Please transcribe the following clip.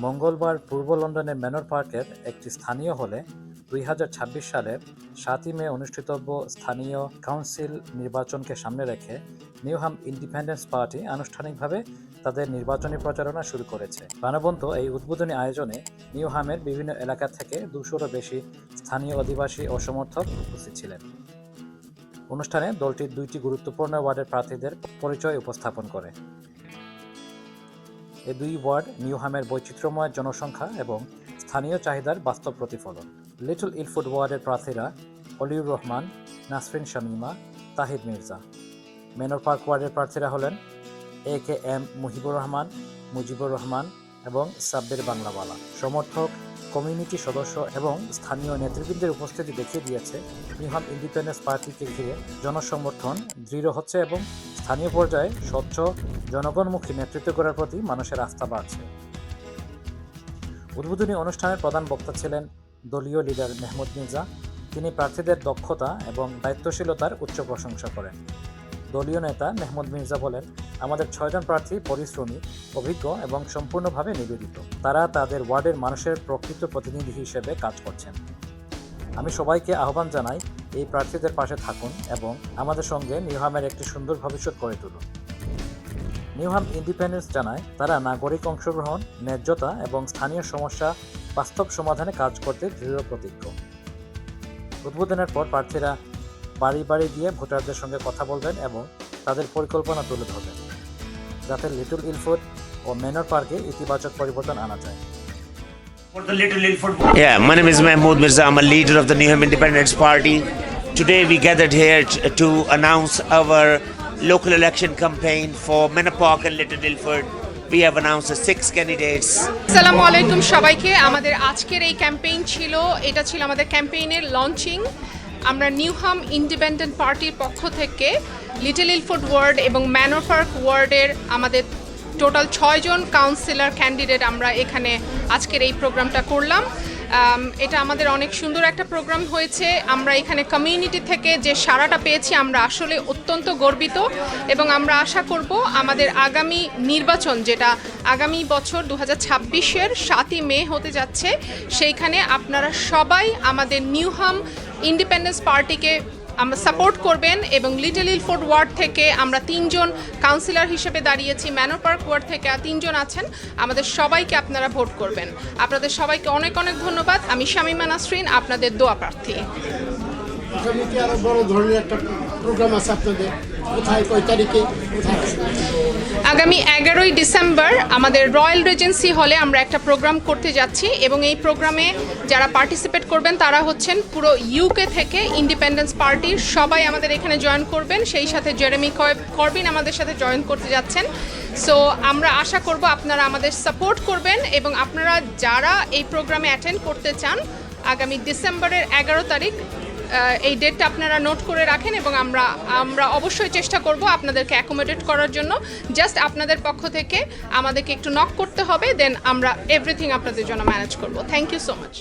মঙ্গলবার পূর্ব লন্ডনের ম্যানর পার্কের একটি স্থানীয় হলে 2026 সালের 7ই মে অনুষ্ঠিতব্য স্থানীয় কাউন্সিল নির্বাচনকে সামনে রেখে নিউহাম ইন্ডিপেন্ডেন্স পার্টি আনুষ্ঠানিকভাবে তাদের নির্বাচনী প্রচারণা শুরু করেছে। প্রাণবন্ত এই উদ্বোধনী আয়োজনে নিউহামের বিভিন্ন এলাকা থেকে 200-রও বেশি স্থানীয় অধিবাসী ও সমর্থক উপস্থিত ছিলেন। অনুষ্ঠানে দলটির 2টি গুরুত্বপূর্ণ ওয়ার্ডের প্রার্থীদের পরিচয় উপস্থাপন করে। এই 2 ওয়ার্ড নিউহামের বৈচিত্র্যময় জনসংখ্যা এবং স্থানীয় চাহিদার বাস্তব প্রতিফলন। লিটল ইলফুড ওয়ার্ডের প্রার্থীরা অলিউর রহমান, নাসরিন শামীমা, তাহিদ মির্জা। ম্যানর পার্ক ওয়ার্ডের প্রার্থীরা হলেন AKM মুহিবুর রহমান, মুজিবুর রহমান এবং সাব্বির বাংলাওয়ালা। সমর্থক, কমিউনিটি সদস্য এবং স্থানীয় নেতৃবৃন্দের উপস্থিতি দেখিয়ে দিয়েছে নিউহাম ইন্ডিপেন্ডেন্স পার্টিকে ঘিরে জনসমর্থন দৃঢ় হচ্ছে এবং স্থানীয় পর্যায়ে স্বচ্ছ জনগণমুখী নেতৃত্ব করার প্রতি মানুষের আস্থা বাড়ছে। উদ্বোধনী অনুষ্ঠানের প্রধান বক্তা ছিলেন দলীয় লিডার মেহমুদ মির্জা। তিনি প্রার্থীদের দক্ষতা এবং দায়িত্বশীলতার উচ্চ প্রশংসা করেন। দলীয় নেতা মেহমুদ মির্জা বলেন, আমাদের 6 জন প্রার্থী পরিশ্রমী, অভিজ্ঞ এবং সম্পূর্ণভাবে নিবেদিত। তারা তাদের ওয়ার্ডের মানুষের প্রকৃত প্রতিনিধি হিসেবে কাজ করছেন। আমি সবাইকে আহ্বান জানাই, এই প্রার্থীদের পাশে থাকুন এবং আমাদের সঙ্গে নিউহামের একটি সুন্দর ভবিষ্যৎ গড়ে তুলুন। নিউহাম ইন্ডিপেন্ডেন্স জানায়, তারা নাগরিক অংশগ্রহণ, ন্যায্যতা এবং স্থানীয় সমস্যা বাস্তব সমাধানে কাজ করতে দৃঢ় প্রতিজ্ঞ। উদ্বোধনের পর প্রার্থীরা বাড়ি বাড়ি গিয়ে ভোটারদের সঙ্গে কথা বলবেন এবং তাদের পরিকল্পনা তুলে ধরবেন, যাতে লিটল ইলফুড ও ম্যানর পার্কে ইতিবাচক পরিবর্তন আনা যায়। Yeah, my name is Mahmoud Mirza. I'm a leader of the Newham Independence Party. Today we gathered here to announce our local election campaign for Manor Park and Little Ilford. We have announced 6 candidates. আসসালামু আলাইকুম সবাইকে। আমাদের আজকের এই campaign ছিল, এটা ছিল আমাদের ক্যাম্পেইনের লঞ্চিং। আমরা নিউহাম ইন্ডিপেন্ডেন্ট পার্টির পক্ষ থেকে লিটল ইলফুড ওয়ার্ড এবং ম্যানর পার্ক ওয়ার্ডের আমাদের টোটাল 6 জন কাউন্সিলর ক্যান্ডিডেট আমরা এখানে আজকের এই প্রোগ্রামটা করলাম। এটা আমাদের অনেক সুন্দর একটা প্রোগ্রাম হয়েছে। আমরা এখানে কমিউনিটি থেকে যে সাড়াটা পেয়েছি আমরা আসলে অত্যন্ত গর্বিত এবং আমরা আশা করব আমাদের আগামী নির্বাচন, যেটা আগামী বছর 2026-এর 7ই মে হতে যাচ্ছে, সেইখানে আপনারা সবাই আমাদের নিউহাম ইন্ডিপেন্ডেন্স পার্টিকে আমরা সাপোর্ট করবেন এবং লিটল ইলফোর্ড ওয়ার্ড থেকে আমরা 3 জন কাউন্সিলর হিসেবে দাঁড়িয়েছি, ম্যানর পার্ক ওয়ার্ড থেকে 3 জন আছেন। আমাদের সবাইকে আপনারা ভোট করবেন। আপনাদের সবাইকে অনেক অনেক ধন্যবাদ। আমি শামীমা নাসরিন, আপনাদের দোয়া প্রার্থী। আরো বড় ধরনের একটা প্রোগ্রাম আছে আপনাদের, কোথায়, কয় তারিখে, কোথায়? আগামী 11ই ডিসেম্বর আমাদের রয়্যাল রেজেন্সি হলে আমরা একটা প্রোগ্রাম করতে যাচ্ছি এবং এই প্রোগ্রামে যারা পার্টিসিপেট করবেন তারা হচ্ছেন পুরো ইউকে থেকে ইন্ডিপেন্ডেন্স পার্টির সবাই আমাদের এখানে জয়েন করবেন। সেই সাথে জেরেমি করবিন আমাদের সাথে জয়েন করতে যাচ্ছেন। সো আমরা আশা করব আপনারা আমাদের সাপোর্ট করবেন এবং আপনারা যারা এই প্রোগ্রামে অ্যাটেন্ড করতে চান আগামী ডিসেম্বরের 11 তারিখ এই ডেটটা আপনারা নোট করে রাখেন এবং আমরা অবশ্যই চেষ্টা করব আপনাদেরকে অ্যাকোমোডেট করার জন্য। জাস্ট আপনাদের পক্ষ থেকে আমাদেরকে একটু নক করতে হবে, দেন আমরা এভরিথিং আপনাদের জন্য ম্যানেজ করব। Thank you so much.